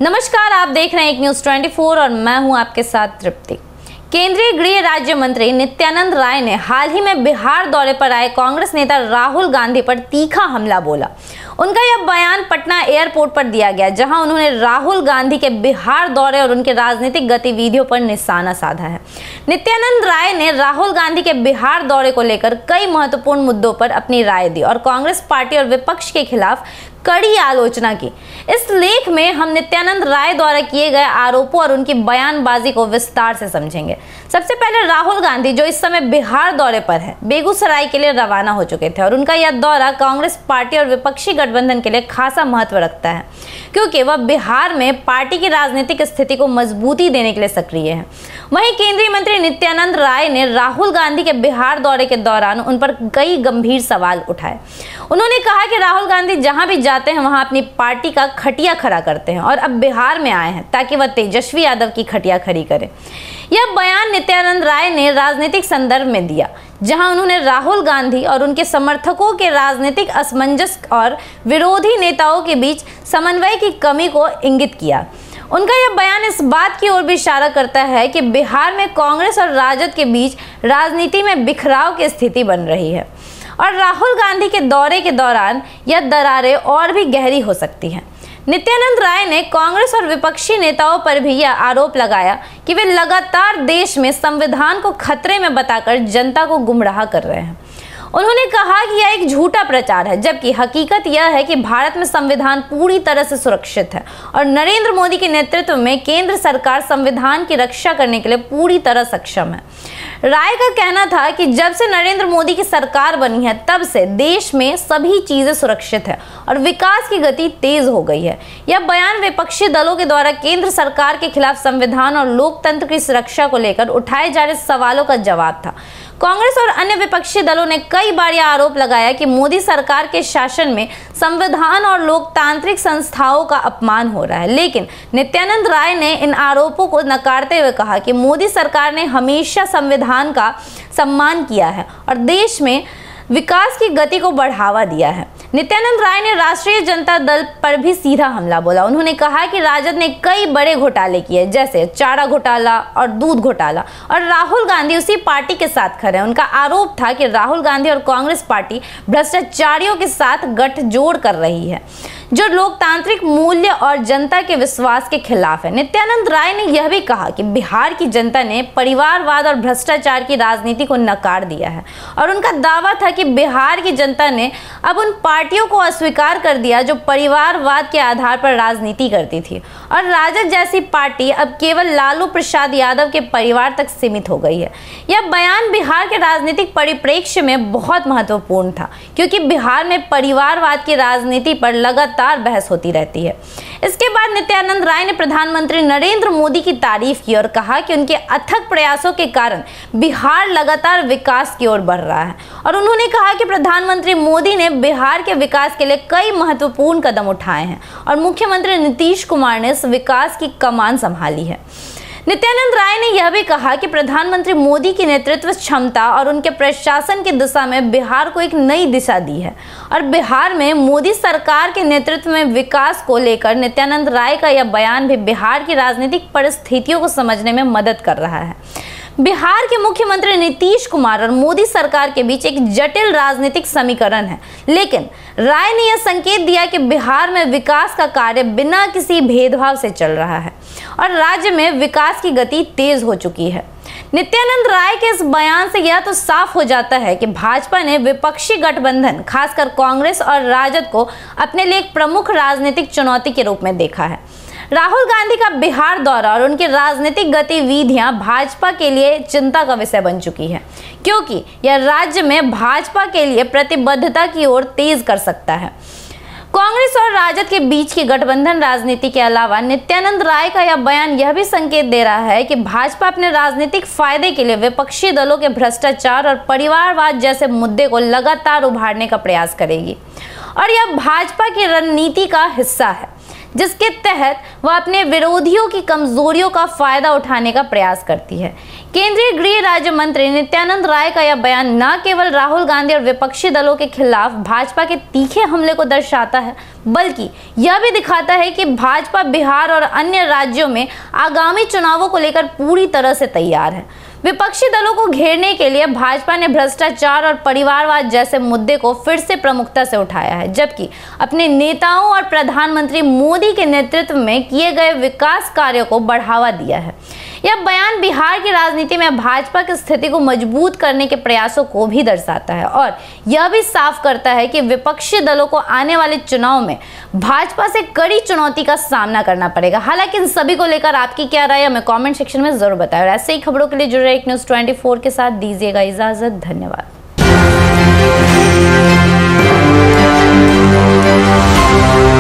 नमस्कार, आप देख रहे हैं एक न्यूज़ 24 और मैं हूं आपके साथ तृप्ति। केंद्रीय गृह राज्य मंत्री नित्यानंद राय ने हाल ही में बिहार दौरे पर आए कांग्रेस नेता राहुल गांधी पर तीखा हमला बोला। उनका यह बयान पटना एयरपोर्ट पर दिया गया, जहां उन्होंने राहुल गांधी के बिहार दौरे और उनके राजनीतिक गतिविधियों पर निशाना साधा है। नित्यानंद राय ने राहुल गांधी के बिहार दौरे को लेकर कई महत्वपूर्ण मुद्दों पर अपनी राय दी और कांग्रेस पार्टी और विपक्ष के खिलाफ कड़ी आलोचना की। इस लेख में हम नित्यानंद राय द्वारा किए गए आरोपों और उनकी बयानबाजी को विस्तार से समझेंगे। सबसे पहले राहुल गांधी, जो इस समय बिहार दौरे पर है, बेगूसराय के लिए रवाना हो चुके थे और उनका यह दौरा कांग्रेस पार्टी और विपक्षी गठबंधन के लिए खासा महत्व रखता है, क्योंकि वह बिहार में पार्टी की राजनीतिक स्थिति को मजबूती देने के लिए सक्रिय है। वहीं केंद्रीय मंत्री नित्यानंद राय ने राहुल गांधी के बिहार दौरे के दौरान उन पर कई गंभीर सवाल उठाए। उन्होंने कहा कि राहुल गांधी जहां भी जाते हैं वहां अपनी पार्टी का खटिया खड़ा करते हैं और अब बिहार में आए हैं ताकि वह तेजस्वी यादव की खटिया खड़ी करें। यह बयान नित्यानंद राय ने राजनीतिक संदर्भ में दिया, जहां उन्होंने राहुल गांधी और उनके समर्थकों के राजनीतिक असमंजस और विरोधी नेताओं के बीच समन्वय की कमी को इंगित किया। उनका यह बयान इस बात की ओर भी इशारा करता है कि बिहार में कांग्रेस और राजद के बीच राजनीति में बिखराव की स्थिति बन रही है और राहुल गांधी के दौरे के दौरान यह दरारें और भी गहरी हो सकती हैं। नित्यानंद राय ने कांग्रेस और विपक्षी नेताओं पर भी यह आरोप लगाया कि वे लगातार देश में संविधान को खतरे में बताकर जनता को गुमराह कर रहे हैं। उन्होंने कहा कि यह एक झूठा प्रचार है, जबकि हकीकत यह है कि भारत में संविधान पूरी तरह से सुरक्षित है और नरेंद्र मोदी के नेतृत्व में केंद्र सरकार संविधान की रक्षा करने के लिए पूरी तरह सक्षम है। राय का कहना था कि जब से नरेंद्र मोदी की सरकार बनी है, तब से देश में सभी चीजें सुरक्षित है और विकास की गति तेज हो गई है। यह बयान विपक्षी दलों के द्वारा केंद्र सरकार के खिलाफ संविधान और लोकतंत्र की सुरक्षा को लेकर उठाए जा रहे सवालों का जवाब था। कांग्रेस और अन्य विपक्षी दलों ने कई बार यह आरोप लगाया कि मोदी सरकार के शासन में संविधान और लोकतांत्रिक संस्थाओं का अपमान हो रहा है, लेकिन नित्यानंद राय ने इन आरोपों को नकारते हुए कहा कि मोदी सरकार ने हमेशा संविधान का सम्मान किया है और देश में विकास की गति को बढ़ावा दिया है। नित्यानंद राय ने राष्ट्रीय जनता दल पर भी सीधा हमला बोला। उन्होंने कहा कि राजद ने कई बड़े घोटाले किए, जैसे चारा घोटाला और दूध घोटाला, और राहुल गांधी उसी पार्टी के साथ खड़े हैं। उनका आरोप था कि राहुल गांधी और कांग्रेस पार्टी भ्रष्टाचारियों के साथ गठजोड़ कर रही है, जो लोकतांत्रिक मूल्य और जनता के विश्वास के खिलाफ है। नित्यानंद राय ने यह भी कहा कि बिहार की जनता ने परिवारवाद और भ्रष्टाचार की राजनीति को नकार दिया है और उनका दावा था कि बिहार की जनता ने अब उन पार्टियों को अस्वीकार कर दिया जो परिवारवाद के आधार पर राजनीति करती थी और राजद जैसी पार्टी अब केवल लालू प्रसाद यादव के परिवार तक सीमित हो गई है। यह बयान बिहार के राजनीतिक परिप्रेक्ष्य में बहुत महत्वपूर्ण था, क्योंकि बिहार में परिवारवाद की राजनीति पर लगातार बहस होती रहती है। इसके बाद नित्यानंद राय ने प्रधानमंत्री नरेंद्र मोदी की तारीफ की और कहा कि उनके अथक प्रयासों के कारण बिहार लगातार विकास की ओर बढ़ रहा है और उन्होंने कहा कि प्रधानमंत्री मोदी ने बिहार के विकास के लिए कई महत्वपूर्ण कदम उठाए हैं और मुख्यमंत्री नीतीश कुमार ने इस विकास की कमान संभाली है। नित्यानंद राय ने यह भी कहा कि प्रधानमंत्री मोदी की नेतृत्व क्षमता और उनके प्रशासन की दिशा में बिहार को एक नई दिशा दी है और बिहार में मोदी सरकार के नेतृत्व में विकास को लेकर नित्यानंद राय का यह बयान भी बिहार की राजनीतिक परिस्थितियों को समझने में मदद कर रहा है। बिहार के मुख्यमंत्री नीतीश कुमार और मोदी सरकार के बीच एक जटिल राजनीतिक समीकरण है, लेकिन राय ने यह संकेत दिया कि बिहार में विकास का कार्य बिना किसी भेदभाव से चल रहा है और राज्य में विकास की गति तेज हो चुकी है। नित्यानंद राय के इस बयान से यह तो साफ हो जाता है कि भाजपा ने विपक्षी गठबंधन, खासकर कांग्रेस और राजद को अपने लिए एक प्रमुख राजनीतिक चुनौती के रूप में देखा है। राहुल गांधी का बिहार दौरा और उनकी राजनीतिक गतिविधियां भाजपा के लिए चिंता का विषय बन चुकी है, क्योंकि यह राज्य में भाजपा के लिए प्रतिबद्धता की ओर तेज कर सकता है। कांग्रेस और राजद के बीच की गठबंधन राजनीति के अलावा नित्यानंद राय का यह बयान यह भी संकेत दे रहा है कि भाजपा अपने राजनीतिक फायदे के लिए विपक्षी दलों के भ्रष्टाचार और परिवारवाद जैसे मुद्दे को लगातार उभारने का प्रयास करेगी और यह भाजपा की रणनीति का हिस्सा है। जिसके तहत वह अपने विरोधियों की कमजोरियों का फायदा उठाने का प्रयास करती है। केंद्रीय गृह राज्य मंत्री नित्यानंद राय का यह बयान न केवल राहुल गांधी और विपक्षी दलों के खिलाफ भाजपा के तीखे हमले को दर्शाता है, बल्कि यह भी दिखाता है कि भाजपा बिहार और अन्य राज्यों में आगामी चुनावों को लेकर पूरी तरह से तैयार है। विपक्षी दलों को घेरने के लिए भाजपा ने भ्रष्टाचार और परिवारवाद जैसे मुद्दे को फिर से प्रमुखता से उठाया है, जबकि अपने नेताओं और प्रधानमंत्री मोदी के नेतृत्व में किए गए विकास कार्यों को बढ़ावा दिया है। यह बयान बिहार की राजनीति में भाजपा की स्थिति को मजबूत करने के प्रयासों को भी दर्शाता है और यह भी साफ करता है कि विपक्षी दलों को आने वाले चुनाव में भाजपा से कड़ी चुनौती का सामना करना पड़ेगा। हालांकि इन सभी को लेकर आपकी क्या राय हमें कमेंट सेक्शन में जरूर बताएं और ऐसे ही खबरों के लिए जुड़े रहिए न्यूज़ 24 के साथ। दीजिएगा इजाजत। धन्यवाद।